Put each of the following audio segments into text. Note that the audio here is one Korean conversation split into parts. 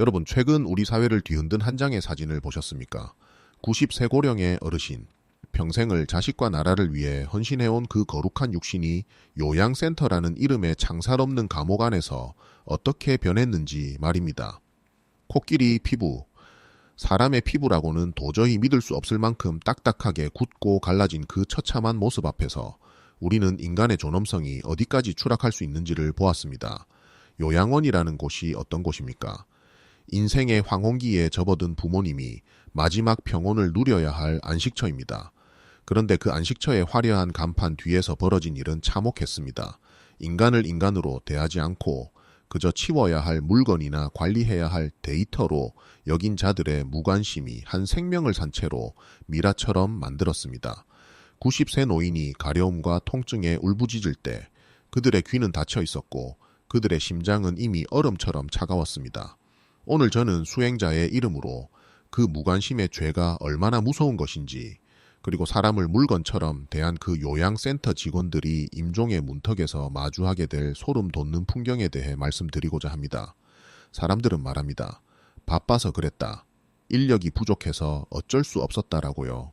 여러분, 최근 우리 사회를 뒤흔든 한 장의 사진을 보셨습니까? 90세 고령의 어르신, 평생을 자식과 나라를 위해 헌신해온 그 거룩한 육신이 요양센터라는 이름의 창살 없는 감옥 안에서 어떻게 변했는지 말입니다. 코끼리 피부, 사람의 피부라고는 도저히 믿을 수 없을 만큼 딱딱하게 굳고 갈라진 그 처참한 모습 앞에서 우리는 인간의 존엄성이 어디까지 추락할 수 있는지를 보았습니다. 요양원이라는 곳이 어떤 곳입니까? 인생의 황혼기에 접어든 부모님이 마지막 평온을 누려야 할 안식처입니다. 그런데 그 안식처의 화려한 간판 뒤에서 벌어진 일은 참혹했습니다. 인간을 인간으로 대하지 않고 그저 치워야 할 물건이나 관리해야 할 데이터로 여긴 자들의 무관심이 한 생명을 산 채로 미라처럼 만들었습니다. 90세 노인이 가려움과 통증에 울부짖을 때 그들의 귀는 닫혀 있었고 그들의 심장은 이미 얼음처럼 차가웠습니다. 오늘 저는 수행자의 이름으로 그 무관심의 죄가 얼마나 무서운 것인지, 그리고 사람을 물건처럼 대한 그 요양센터 직원들이 임종의 문턱에서 마주하게 될 소름 돋는 풍경에 대해 말씀드리고자 합니다. 사람들은 말합니다. 바빠서 그랬다. 인력이 부족해서 어쩔 수 없었다라고요.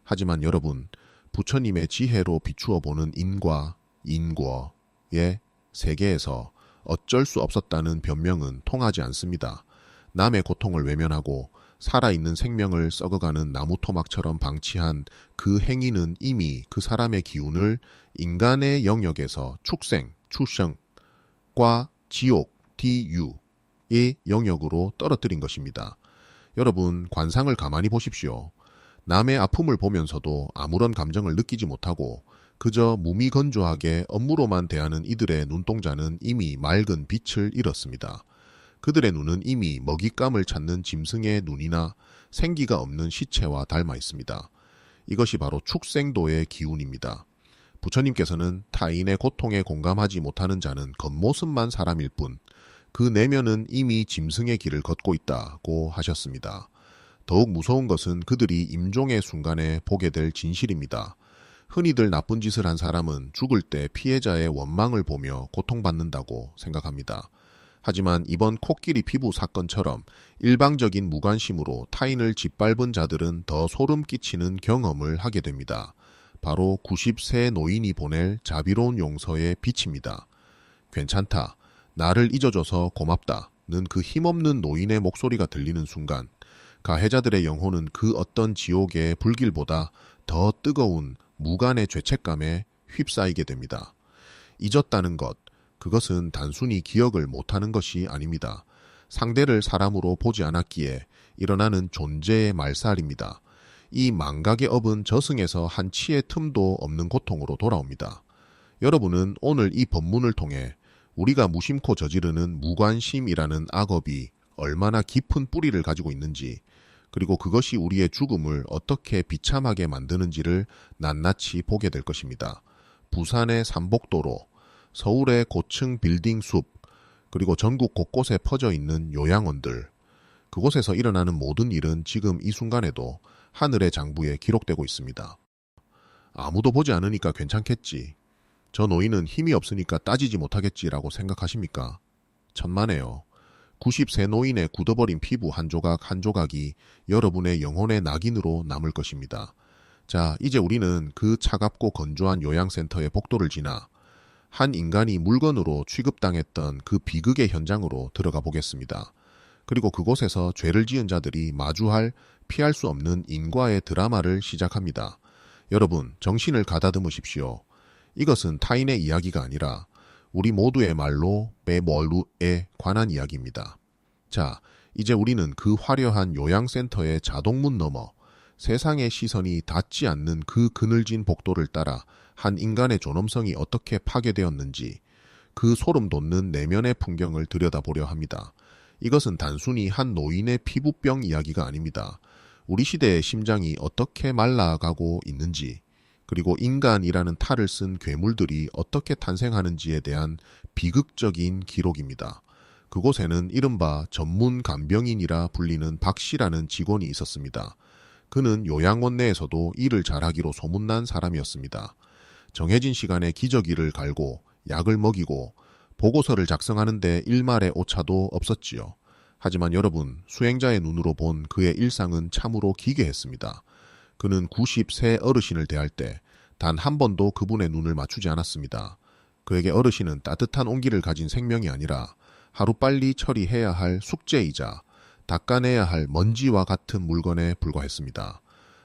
하지만 여러분, 부처님의 지혜로 비추어 보는 인과 인과의 세계에서 어쩔 수 없었다는 변명은 통하지 않습니다. 남의 고통을 외면하고 살아있는 생명을 썩어가는 나무 토막처럼 방치한 그 행위는 이미 그 사람의 기운을 인간의 영역에서 축생, 추생과 지옥, 디유의 영역으로 떨어뜨린 것입니다. 여러분, 관상을 가만히 보십시오. 남의 아픔을 보면서도 아무런 감정을 느끼지 못하고 그저 무미건조하게 업무로만 대하는 이들의 눈동자는 이미 맑은 빛을 잃었습니다. 그들의 눈은 이미 먹잇감을 찾는 짐승의 눈이나 생기가 없는 시체와 닮아 있습니다. 이것이 바로 축생도의 기운입니다. 부처님께서는 타인의 고통에 공감하지 못하는 자는 겉모습만 사람일 뿐 그 내면은 이미 짐승의 길을 걷고 있다고 하셨습니다. 더욱 무서운 것은 그들이 임종의 순간에 보게 될 진실입니다. 흔히들 나쁜 짓을 한 사람은 죽을 때 피해자의 원망을 보며 고통받는다고 생각합니다. 하지만 이번 코끼리 피부 사건처럼 일방적인 무관심으로 타인을 짓밟은 자들은 더 소름 끼치는 경험을 하게 됩니다. 바로 90세 노인이 보낼 자비로운 용서의 빛입니다. 괜찮다. 나를 잊어줘서 고맙다는 그 힘없는 노인의 목소리가 들리는 순간 가해자들의 영혼은 그 어떤 지옥의 불길보다 더 뜨거운 무간의 죄책감에 휩싸이게 됩니다. 잊었다는 것, 그것은 단순히 기억을 못하는 것이 아닙니다. 상대를 사람으로 보지 않았기에 일어나는 존재의 말살입니다. 이 망각의 업은 저승에서 한 치의 틈도 없는 고통으로 돌아옵니다. 여러분은 오늘 이 법문을 통해 우리가 무심코 저지르는 무관심이라는 악업이 얼마나 깊은 뿌리를 가지고 있는지, 그리고 그것이 우리의 죽음을 어떻게 비참하게 만드는지를 낱낱이 보게 될 것입니다. 부산의 삼복도로, 서울의 고층 빌딩 숲, 그리고 전국 곳곳에 퍼져 있는 요양원들, 그곳에서 일어나는 모든 일은 지금 이 순간에도 하늘의 장부에 기록되고 있습니다. 아무도 보지 않으니까 괜찮겠지. 저 노인은 힘이 없으니까 따지지 못하겠지라고 생각하십니까? 천만에요. 90세 노인의 굳어버린 피부 한 조각 한 조각이 여러분의 영혼의 낙인으로 남을 것입니다. 자, 이제 우리는 그 차갑고 건조한 요양센터의 복도를 지나 한 인간이 물건으로 취급당했던 그 비극의 현장으로 들어가 보겠습니다. 그리고 그곳에서 죄를 지은 자들이 마주할 피할 수 없는 인과의 드라마를 시작합니다. 여러분, 정신을 가다듬으십시오. 이것은 타인의 이야기가 아니라 우리 모두의 말로 베몰루에 관한 이야기입니다. 자, 이제 우리는 그 화려한 요양센터의 자동문 너머 세상의 시선이 닿지 않는 그 그늘진 복도를 따라 한 인간의 존엄성이 어떻게 파괴되었는지 그 소름 돋는 내면의 풍경을 들여다보려 합니다. 이것은 단순히 한 노인의 피부병 이야기가 아닙니다. 우리 시대의 심장이 어떻게 말라가고 있는지, 그리고 인간이라는 탈을 쓴 괴물들이 어떻게 탄생하는지에 대한 비극적인 기록입니다. 그곳에는 이른바 전문 간병인이라 불리는 박 씨라는 직원이 있었습니다. 그는 요양원 내에서도 일을 잘하기로 소문난 사람이었습니다. 정해진 시간에 기저귀를 갈고 약을 먹이고 보고서를 작성하는데 일말의 오차도 없었지요. 하지만 여러분, 수행자의 눈으로 본 그의 일상은 참으로 기괴했습니다. 그는 90세 어르신을 대할 때 단 한 번도 그분의 눈을 맞추지 않았습니다. 그에게 어르신은 따뜻한 온기를 가진 생명이 아니라 하루빨리 처리해야 할 숙제이자 닦아내야 할 먼지와 같은 물건에 불과했습니다.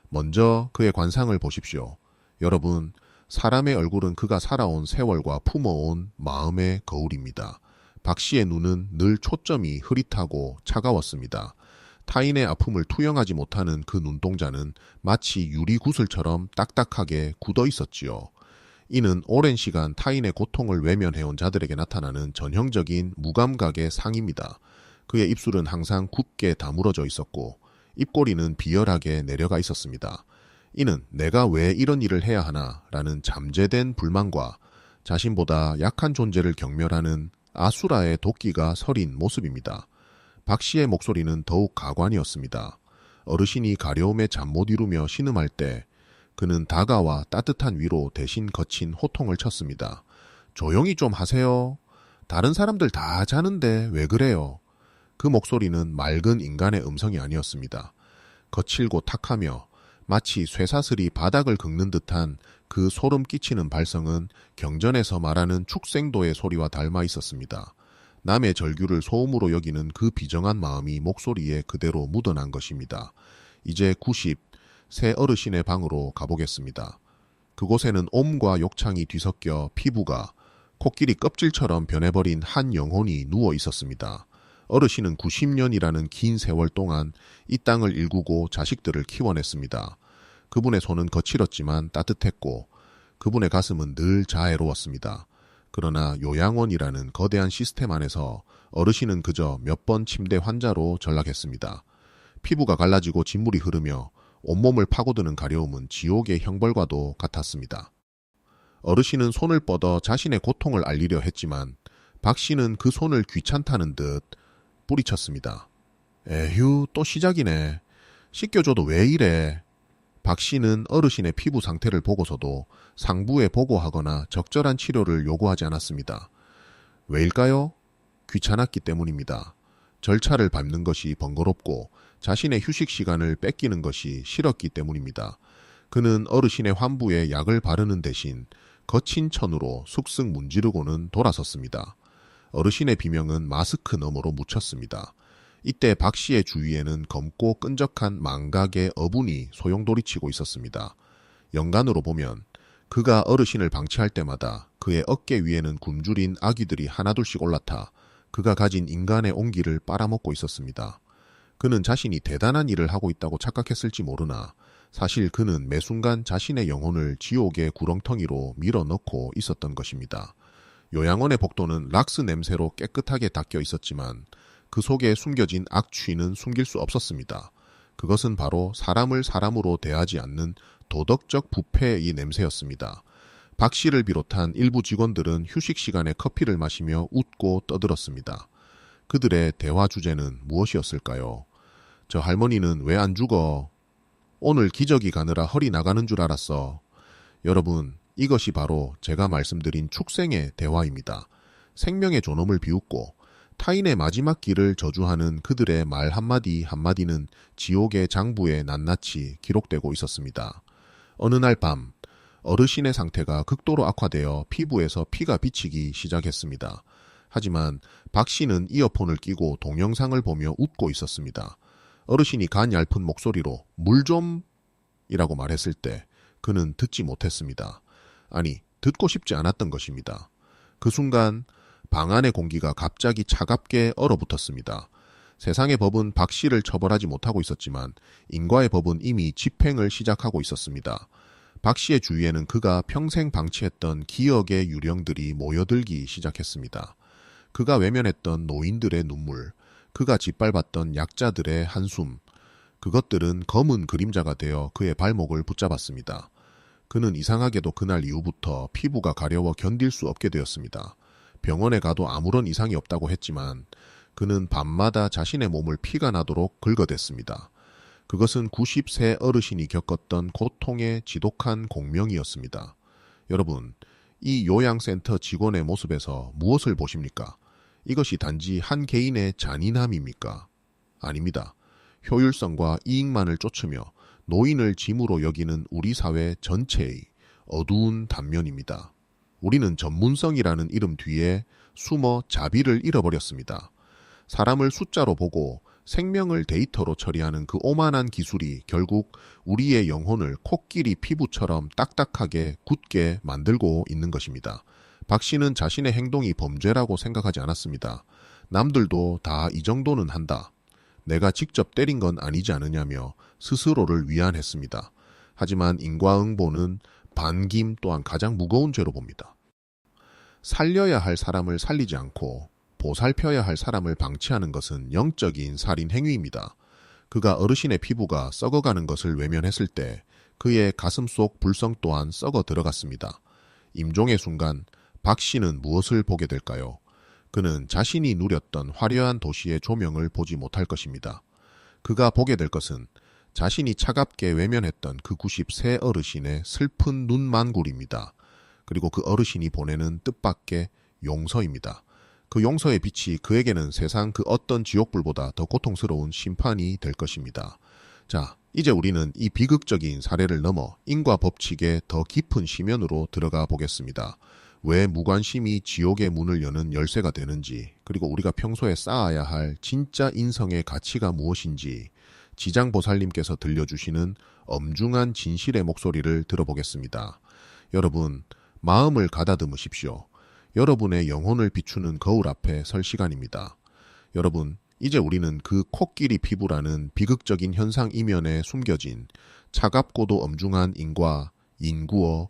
먼저 그의 관상을 보십시오. 여러분, 사람의 얼굴은 그가 살아온 세월과 품어온 마음의 거울입니다. 박 씨의 눈은 늘 초점이 흐릿하고 차가웠습니다. 타인의 아픔을 투영하지 못하는 그 눈동자는 마치 유리구슬처럼 딱딱하게 굳어 있었지요. 이는 오랜 시간 타인의 고통을 외면해온 자들에게 나타나는 전형적인 무감각의 상입니다. 그의 입술은 항상 굳게 다물어져 있었고 입꼬리는 비열하게 내려가 있었습니다. 이는 내가 왜 이런 일을 해야 하나 라는 잠재된 불만과 자신보다 약한 존재를 경멸하는 아수라의 도끼가 서린 모습입니다. 박 씨의 목소리는 더욱 가관이었습니다. 어르신이 가려움에 잠 못 이루며 신음할 때 그는 다가와 따뜻한 위로 대신 거친 호통을 쳤습니다. 조용히 좀 하세요. 다른 사람들 다 자는데 왜 그래요? 그 목소리는 맑은 인간의 음성이 아니었습니다. 거칠고 탁하며 마치 쇠사슬이 바닥을 긁는 듯한 그 소름 끼치는 발성은 경전에서 말하는 축생도의 소리와 닮아 있었습니다. 남의 절규를 소음으로 여기는 그 비정한 마음이 목소리에 그대로 묻어난 것입니다. 이제 90세 어르신의 방으로 가보겠습니다. 그곳에는 옴과 욕창이 뒤섞여 피부가 코끼리 껍질처럼 변해버린 한 영혼이 누워 있었습니다. 어르신은 90년이라는 긴 세월 동안 이 땅을 일구고 자식들을 키워냈습니다. 그분의 손은 거칠었지만 따뜻했고 그분의 가슴은 늘 자애로웠습니다. 그러나 요양원이라는 거대한 시스템 안에서 어르신은 그저 몇 번 침대 환자로 전락했습니다. 피부가 갈라지고 진물이 흐르며 온몸을 파고드는 가려움은 지옥의 형벌과도 같았습니다. 어르신은 손을 뻗어 자신의 고통을 알리려 했지만 박 씨는 그 손을 귀찮다는 듯 뿌리쳤습니다. 에휴, 또 시작이네. 씻겨줘도 왜 이래? 박 씨는 어르신의 피부 상태를 보고서도 상부에 보고하거나 적절한 치료를 요구하지 않았습니다. 왜일까요? 귀찮았기 때문입니다. 절차를 밟는 것이 번거롭고 자신의 휴식 시간을 뺏기는 것이 싫었기 때문입니다. 그는 어르신의 환부에 약을 바르는 대신 거친 천으로 슥슥 문지르고는 돌아섰습니다. 어르신의 비명은 마스크 너머로 묻혔습니다. 이때 박 씨의 주위에는 검고 끈적한 망각의 어분이 소용돌이치고 있었습니다. 연간으로 보면 그가 어르신을 방치할 때마다 그의 어깨 위에는 굶주린 아기들이 하나둘씩 올라타 그가 가진 인간의 온기를 빨아먹고 있었습니다. 그는 자신이 대단한 일을 하고 있다고 착각했을지 모르나 사실 그는 매 순간 자신의 영혼을 지옥의 구렁텅이로 밀어넣고 있었던 것입니다. 요양원의 복도는 락스 냄새로 깨끗하게 닦여 있었지만 그 속에 숨겨진 악취는 숨길 수 없었습니다. 그것은 바로 사람을 사람으로 대하지 않는 도덕적 부패의 냄새였습니다. 박 씨를 비롯한 일부 직원들은 휴식 시간에 커피를 마시며 웃고 떠들었습니다. 그들의 대화 주제는 무엇이었을까요? 저 할머니는 왜 안 죽어? 오늘 기저귀 가느라 허리 나가는 줄 알았어. 여러분, 이것이 바로 제가 말씀드린 축생의 대화입니다. 생명의 존엄을 비웃고 타인의 마지막 길을 저주하는 그들의 말 한마디 한마디는 지옥의 장부에 낱낱이 기록되고 있었습니다. 어느 날 밤, 어르신의 상태가 극도로 악화되어 피부에서 피가 비치기 시작했습니다. 하지만 박 씨는 이어폰을 끼고 동영상을 보며 웃고 있었습니다. 어르신이 간 얇은 목소리로 물 좀 이라고 말했을 때 그는 듣지 못했습니다. 아니, 듣고 싶지 않았던 것입니다. 그 순간 방 안의 공기가 갑자기 차갑게 얼어붙었습니다. 세상의 법은 박 씨를 처벌하지 못하고 있었지만 인과의 법은 이미 집행을 시작하고 있었습니다. 박 씨의 주위에는 그가 평생 방치했던 기억의 유령들이 모여들기 시작했습니다. 그가 외면했던 노인들의 눈물, 그가 짓밟았던 약자들의 한숨, 그것들은 검은 그림자가 되어 그의 발목을 붙잡았습니다. 그는 이상하게도 그날 이후부터 피부가 가려워 견딜 수 없게 되었습니다. 병원에 가도 아무런 이상이 없다고 했지만 그는 밤마다 자신의 몸을 피가 나도록 긁어댔습니다. 그것은 90세 어르신이 겪었던 고통의 지독한 공명이었습니다. 여러분, 이 요양센터 직원의 모습에서 무엇을 보십니까? 이것이 단지 한 개인의 잔인함입니까? 아닙니다. 효율성과 이익만을 쫓으며 노인을 짐으로 여기는 우리 사회 전체의 어두운 단면입니다. 우리는 전문성이라는 이름 뒤에 숨어 자비를 잃어버렸습니다. 사람을 숫자로 보고 생명을 데이터로 처리하는 그 오만한 기술이 결국 우리의 영혼을 코끼리 피부처럼 딱딱하게 굳게 만들고 있는 것입니다. 박 씨는 자신의 행동이 범죄라고 생각하지 않았습니다. 남들도 다 이 정도는 한다. 내가 직접 때린 건 아니지 않느냐며 스스로를 위안했습니다. 하지만 인과응보는 반김 또한 가장 무거운 죄로 봅니다. 살려야 할 사람을 살리지 않고 보살펴야 할 사람을 방치하는 것은 영적인 살인 행위입니다. 그가 어르신의 피부가 썩어가는 것을 외면했을 때 그의 가슴 속 불성 또한 썩어 들어갔습니다. 임종의 순간 박 씨는 무엇을 보게 될까요? 그는 자신이 누렸던 화려한 도시의 조명을 보지 못할 것입니다. 그가 보게 될 것은 자신이 차갑게 외면했던 그 90세 어르신의 슬픈 눈만굴입니다. 그리고 그 어르신이 보내는 뜻밖의 용서입니다. 그 용서의 빛이 그에게는 세상 그 어떤 지옥불보다 더 고통스러운 심판이 될 것입니다. 자, 이제 우리는 이 비극적인 사례를 넘어 인과 법칙의 더 깊은 심연으로 들어가 보겠습니다. 왜 무관심이 지옥의 문을 여는 열쇠가 되는지, 그리고 우리가 평소에 쌓아야 할 진짜 인성의 가치가 무엇인지 지장보살님께서 들려주시는 엄중한 진실의 목소리를 들어보겠습니다. 여러분, 마음을 가다듬으십시오. 여러분의 영혼을 비추는 거울 앞에 설 시간입니다. 여러분, 이제 우리는 그 코끼리 피부라는 비극적인 현상 이면에 숨겨진 차갑고도 엄중한 인과, 인구어,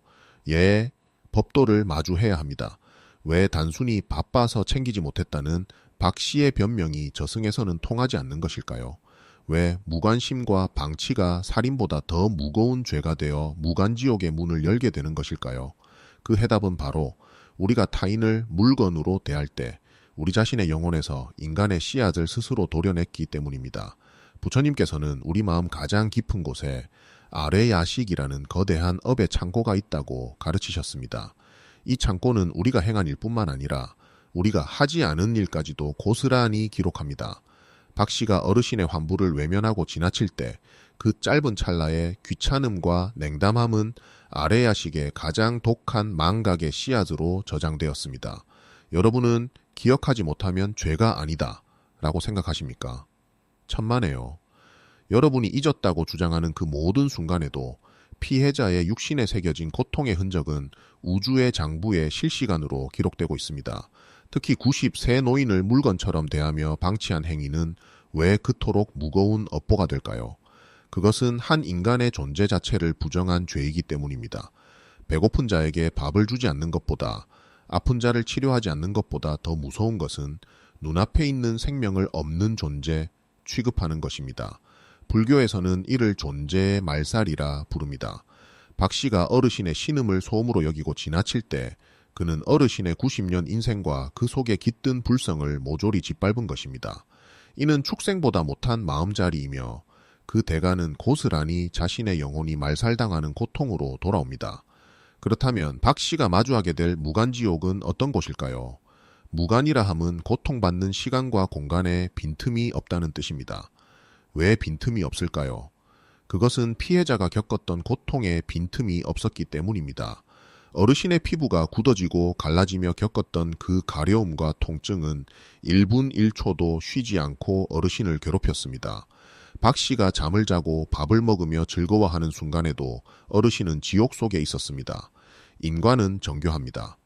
예, 법도를 마주해야 합니다. 왜 단순히 바빠서 챙기지 못했다는 박 씨의 변명이 저승에서는 통하지 않는 것일까요? 왜 무관심과 방치가 살인보다 더 무거운 죄가 되어 무간지옥의 문을 열게 되는 것일까요? 그 해답은 바로 우리가 타인을 물건으로 대할 때 우리 자신의 영혼에서 인간의 씨앗을 스스로 도려냈기 때문입니다. 부처님께서는 우리 마음 가장 깊은 곳에 아래야식이라는 거대한 업의 창고가 있다고 가르치셨습니다. 이 창고는 우리가 행한 일뿐만 아니라 우리가 하지 않은 일까지도 고스란히 기록합니다. 박 씨가 어르신의 환부를 외면하고 지나칠 때 그 짧은 찰나의 귀찮음과 냉담함은 아래야식의 가장 독한 망각의 씨앗으로 저장되었습니다. 여러분은 기억하지 못하면 죄가 아니다 라고 생각하십니까? 천만에요. 여러분이 잊었다고 주장하는 그 모든 순간에도 피해자의 육신에 새겨진 고통의 흔적은 우주의 장부에 실시간으로 기록되고 있습니다. 특히 90세 노인을 물건처럼 대하며 방치한 행위는 왜 그토록 무거운 업보가 될까요? 그것은 한 인간의 존재 자체를 부정한 죄이기 때문입니다. 배고픈 자에게 밥을 주지 않는 것보다, 아픈 자를 치료하지 않는 것보다 더 무서운 것은 눈앞에 있는 생명을 없는 존재, 취급하는 것입니다. 불교에서는 이를 존재의 말살이라 부릅니다. 박 씨가 어르신의 신음을 소음으로 여기고 지나칠 때 그는 어르신의 90년 인생과 그 속에 깃든 불성을 모조리 짓밟은 것입니다. 이는 축생보다 못한 마음자리이며 그 대가는 고스란히 자신의 영혼이 말살당하는 고통으로 돌아옵니다. 그렇다면 박 씨가 마주하게 될 무간지옥은 어떤 곳일까요? 무간이라 함은 고통받는 시간과 공간에 빈틈이 없다는 뜻입니다. 왜 빈틈이 없을까요? 그것은 피해자가 겪었던 고통에 빈틈이 없었기 때문입니다. 어르신의 피부가 굳어지고 갈라지며 겪었던 그 가려움과 통증은 1분 1초도 쉬지 않고 어르신을 괴롭혔습니다. 박 씨가 잠을 자고 밥을 먹으며 즐거워하는 순간에도 어르신은 지옥 속에 있었습니다. 인과는 정교합니다.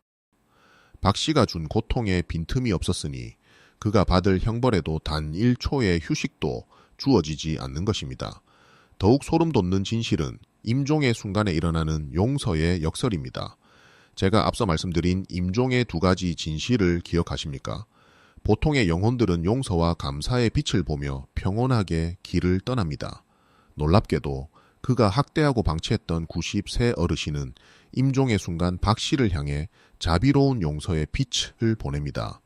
박 씨가 준 고통에 빈틈이 없었으니 그가 받을 형벌에도 단 1초의 휴식도 주어지지 않는 것입니다. 더욱 소름 돋는 진실은 임종의 순간에 일어나는 용서의 역설입니다. 제가 앞서 말씀드린 임종의 두 가지 진실을 기억하십니까? 보통의 영혼들은 용서와 감사의 빛을 보며 평온하게 길을 떠납니다. 놀랍게도 그가 학대하고 방치했던 90세 어르신은 임종의 순간 박 씨를 향해 자비로운 용서의 빛을 보냅니다.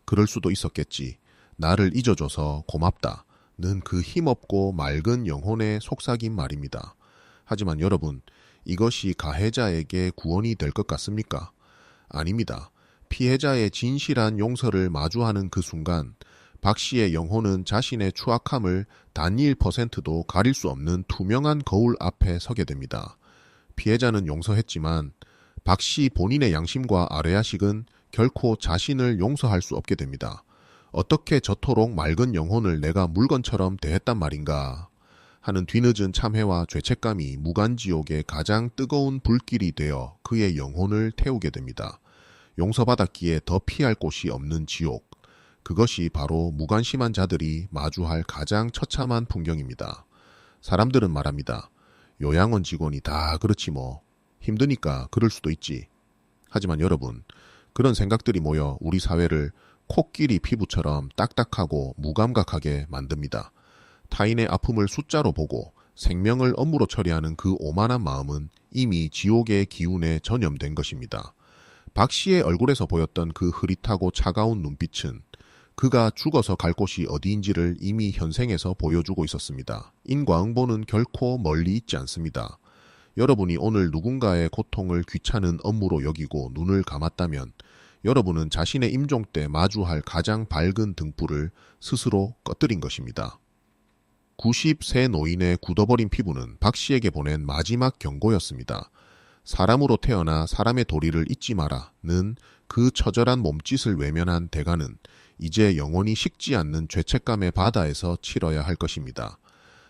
그럴 수도 있었겠지. 나를 잊어줘서 고맙다. 는 그 힘없고 맑은 영혼의 속삭임 말입니다. 하지만 여러분, 이것이 가해자에게 구원이 될 것 같습니까? 아닙니다. 피해자의 진실한 용서를 마주하는 그 순간 박 씨의 영혼은 자신의 추악함을 단 1%도 가릴 수 없는 투명한 거울 앞에 서게 됩니다. 피해자는 용서했지만 박 씨 본인의 양심과 아뢰야식은 결코 자신을 용서할 수 없게 됩니다. 어떻게 저토록 맑은 영혼을 내가 물건처럼 대했단 말인가 하는 뒤늦은 참회와 죄책감이 무간지옥의 가장 뜨거운 불길이 되어 그의 영혼을 태우게 됩니다. 용서받았기에 더 피할 곳이 없는 지옥. 그것이 바로 무관심한 자들이 마주할 가장 처참한 풍경입니다. 사람들은 말합니다. 요양원 직원이 다 그렇지 뭐. 힘드니까 그럴 수도 있지. 하지만 여러분, 그런 생각들이 모여 우리 사회를 코끼리 피부처럼 딱딱하고 무감각하게 만듭니다. 타인의 아픔을 숫자로 보고 생명을 업무로 처리하는 그 오만한 마음은 이미 지옥의 기운에 전염된 것입니다. 박 씨의 얼굴에서 보였던 그 흐릿하고 차가운 눈빛은 그가 죽어서 갈 곳이 어디인지를 이미 현생에서 보여주고 있었습니다. 인과응보는 결코 멀리 있지 않습니다. 여러분이 오늘 누군가의 고통을 귀찮은 업무로 여기고 눈을 감았다면 여러분은 자신의 임종 때 마주할 가장 밝은 등불을 스스로 꺼뜨린 것입니다. 90세 노인의 굳어버린 피부는 박 씨에게 보낸 마지막 경고였습니다. 사람으로 태어나 사람의 도리를 잊지 마라는 그 처절한 몸짓을 외면한 대가는 이제 영원히 식지 않는 죄책감의 바다에서 치러야 할 것입니다.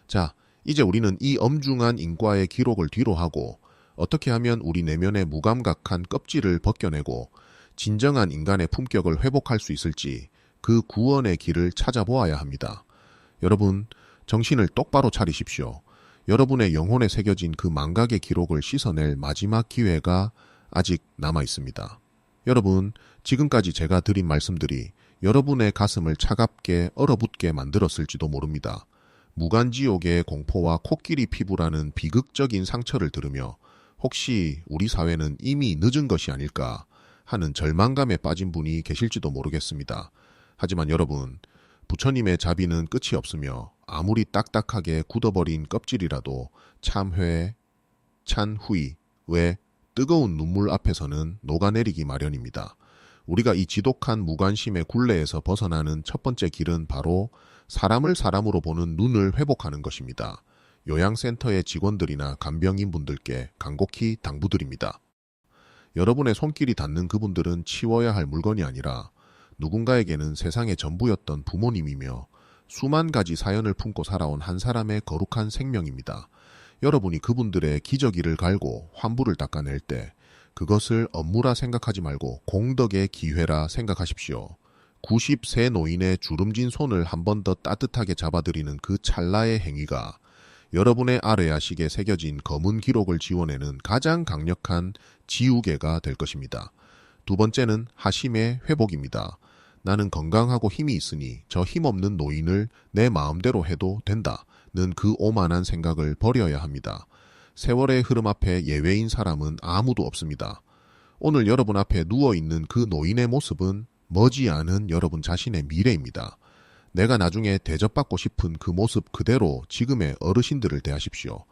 자, 이제 우리는 이 엄중한 인과의 기록을 뒤로하고 어떻게 하면 우리 내면의 무감각한 껍질을 벗겨내고 진정한 인간의 품격을 회복할 수 있을지 그 구원의 길을 찾아보아야 합니다. 여러분, 정신을 똑바로 차리십시오. 여러분의 영혼에 새겨진 그 망각의 기록을 씻어낼 마지막 기회가 아직 남아 있습니다. 여러분, 지금까지 제가 드린 말씀들이 여러분의 가슴을 차갑게 얼어붙게 만들었을지도 모릅니다. 무간지옥의 공포와 코끼리 피부라는 비극적인 상처를 들으며 혹시 우리 사회는 이미 늦은 것이 아닐까 하는 절망감에 빠진 분이 계실지도 모르겠습니다. 하지만 여러분, 부처님의 자비는 끝이 없으며 아무리 딱딱하게 굳어버린 껍질이라도 참회, 찬후이, 왜 뜨거운 눈물 앞에서는 녹아내리기 마련입니다. 우리가 이 지독한 무관심의 굴레에서 벗어나는 첫 번째 길은 바로 사람을 사람으로 보는 눈을 회복하는 것입니다. 요양센터의 직원들이나 간병인분들께 간곡히 당부드립니다. 여러분의 손길이 닿는 그분들은 치워야 할 물건이 아니라 누군가에게는 세상의 전부였던 부모님이며 수만 가지 사연을 품고 살아온 한 사람의 거룩한 생명입니다. 여러분이 그분들의 기저귀를 갈고 환부를 닦아낼 때 그것을 업무라 생각하지 말고 공덕의 기회라 생각하십시오. 90세 노인의 주름진 손을 한 번 더 따뜻하게 잡아드리는 그 찰나의 행위가 여러분의 아뢰야식에 새겨진 검은 기록을 지워내는 가장 강력한 지우개가 될 것입니다. 두 번째는 하심의 회복입니다. 나는 건강하고 힘이 있으니 저 힘없는 노인을 내 마음대로 해도 된다는 그 오만한 생각을 버려야 합니다. 세월의 흐름 앞에 예외인 사람은 아무도 없습니다. 오늘 여러분 앞에 누워있는 그 노인의 모습은 머지않은 여러분 자신의 미래입니다. 내가 나중에 대접받고 싶은 그 모습 그대로 지금의 어르신들을 대하십시오.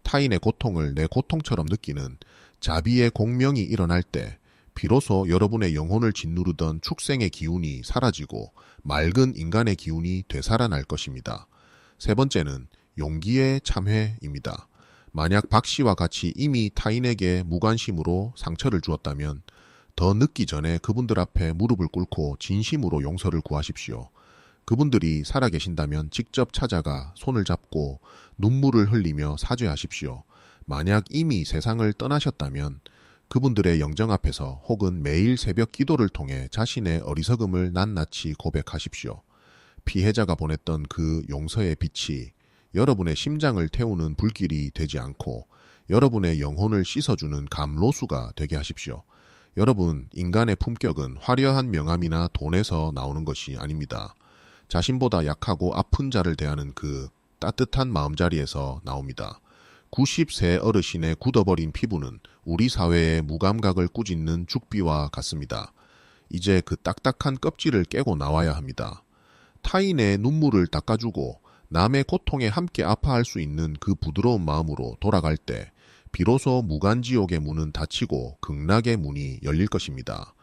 타인의 고통을 내 고통처럼 느끼는 자비의 공명이 일어날 때 비로소 여러분의 영혼을 짓누르던 축생의 기운이 사라지고 맑은 인간의 기운이 되살아날 것입니다. 세 번째는 용기의 참회입니다. 만약 박 씨와 같이 이미 타인에게 무관심으로 상처를 주었다면 더 늦기 전에 그분들 앞에 무릎을 꿇고 진심으로 용서를 구하십시오. 그분들이 살아계신다면 직접 찾아가 손을 잡고 눈물을 흘리며 사죄하십시오. 만약 이미 세상을 떠나셨다면 그분들의 영정 앞에서 혹은 매일 새벽 기도를 통해 자신의 어리석음을 낱낱이 고백하십시오. 피해자가 보냈던 그 용서의 빛이 여러분의 심장을 태우는 불길이 되지 않고 여러분의 영혼을 씻어주는 감로수가 되게 하십시오. 여러분, 인간의 품격은 화려한 명함이나 돈에서 나오는 것이 아닙니다. 자신보다 약하고 아픈 자를 대하는 그 따뜻한 마음자리에서 나옵니다. 90세 어르신의 굳어버린 피부는 우리 사회의 무감각을 꾸짖는 죽비와 같습니다. 이제 그 딱딱한 껍질을 깨고 나와야 합니다. 타인의 눈물을 닦아주고 남의 고통에 함께 아파할 수 있는 그 부드러운 마음으로 돌아갈 때 비로소 무간지옥의 문은 닫히고 극락의 문이 열릴 것입니다.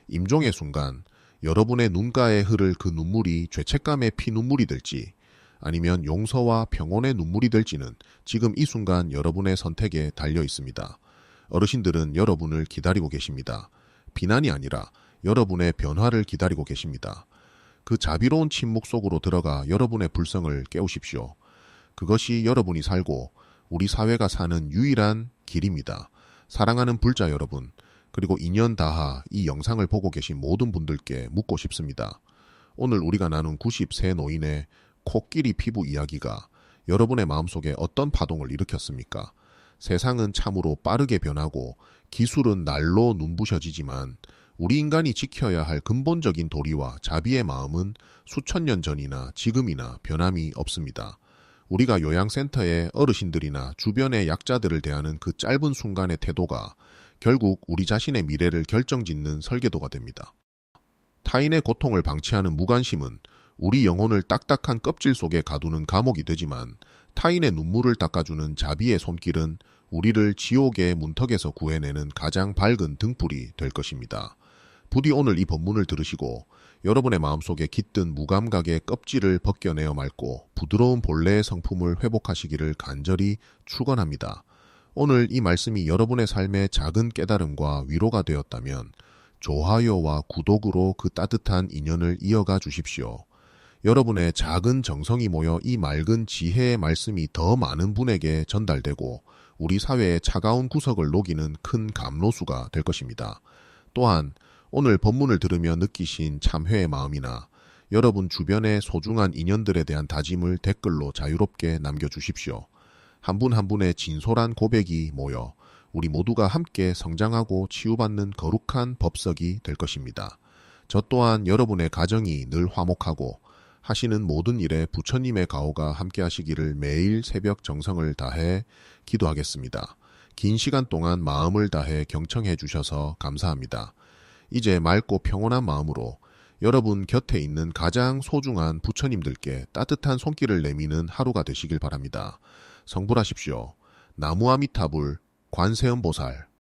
임종의 순간 여러분의 눈가에 흐를 그 눈물이 죄책감의 피눈물이 될지 아니면 용서와 평온의 눈물이 될지는 지금 이 순간 여러분의 선택에 달려 있습니다. 어르신들은 여러분을 기다리고 계십니다. 비난이 아니라 여러분의 변화를 기다리고 계십니다. 그 자비로운 침묵 속으로 들어가 여러분의 불성을 깨우십시오. 그것이 여러분이 살고 우리 사회가 사는 유일한 길입니다. 사랑하는 불자 여러분, 그리고 인연 다하 이 영상을 보고 계신 모든 분들께 묻고 싶습니다. 오늘 우리가 나눈 90세 노인의 코끼리 피부 이야기가 여러분의 마음속에 어떤 파동을 일으켰습니까? 세상은 참으로 빠르게 변하고 기술은 날로 눈부셔지지만 우리 인간이 지켜야 할 근본적인 도리와 자비의 마음은 수천 년 전이나 지금이나 변함이 없습니다. 우리가 요양센터의 어르신들이나 주변의 약자들을 대하는 그 짧은 순간의 태도가 결국 우리 자신의 미래를 결정짓는 설계도가 됩니다. 타인의 고통을 방치하는 무관심은 우리 영혼을 딱딱한 껍질 속에 가두는 감옥이 되지만 타인의 눈물을 닦아주는 자비의 손길은 우리를 지옥의 문턱에서 구해내는 가장 밝은 등불이 될 것입니다. 부디 오늘 이 본문을 들으시고 여러분의 마음속에 깃든 무감각의 껍질을 벗겨내어 맑고 부드러운 본래의 성품을 회복하시기를 간절히 축원합니다. 오늘 이 말씀이 여러분의 삶의 작은 깨달음과 위로가 되었다면 좋아요와 구독으로 그 따뜻한 인연을 이어가 주십시오. 여러분의 작은 정성이 모여 이 맑은 지혜의 말씀이 더 많은 분에게 전달되고 우리 사회의 차가운 구석을 녹이는 큰 감로수가 될 것입니다. 또한 오늘 본문을 들으며 느끼신 참회의 마음이나 여러분 주변의 소중한 인연들에 대한 다짐을 댓글로 자유롭게 남겨주십시오. 한 분 한 분의 진솔한 고백이 모여 우리 모두가 함께 성장하고 치유받는 거룩한 법석이 될 것입니다. 저 또한 여러분의 가정이 늘 화목하고 하시는 모든 일에 부처님의 가호가 함께 하시기를 매일 새벽 정성을 다해 기도하겠습니다. 긴 시간 동안 마음을 다해 경청해 주셔서 감사합니다. 이제 맑고 평온한 마음으로 여러분 곁에 있는 가장 소중한 부처님들께 따뜻한 손길을 내미는 하루가 되시길 바랍니다. 성불하십시오. 나무아미타불, 관세음보살,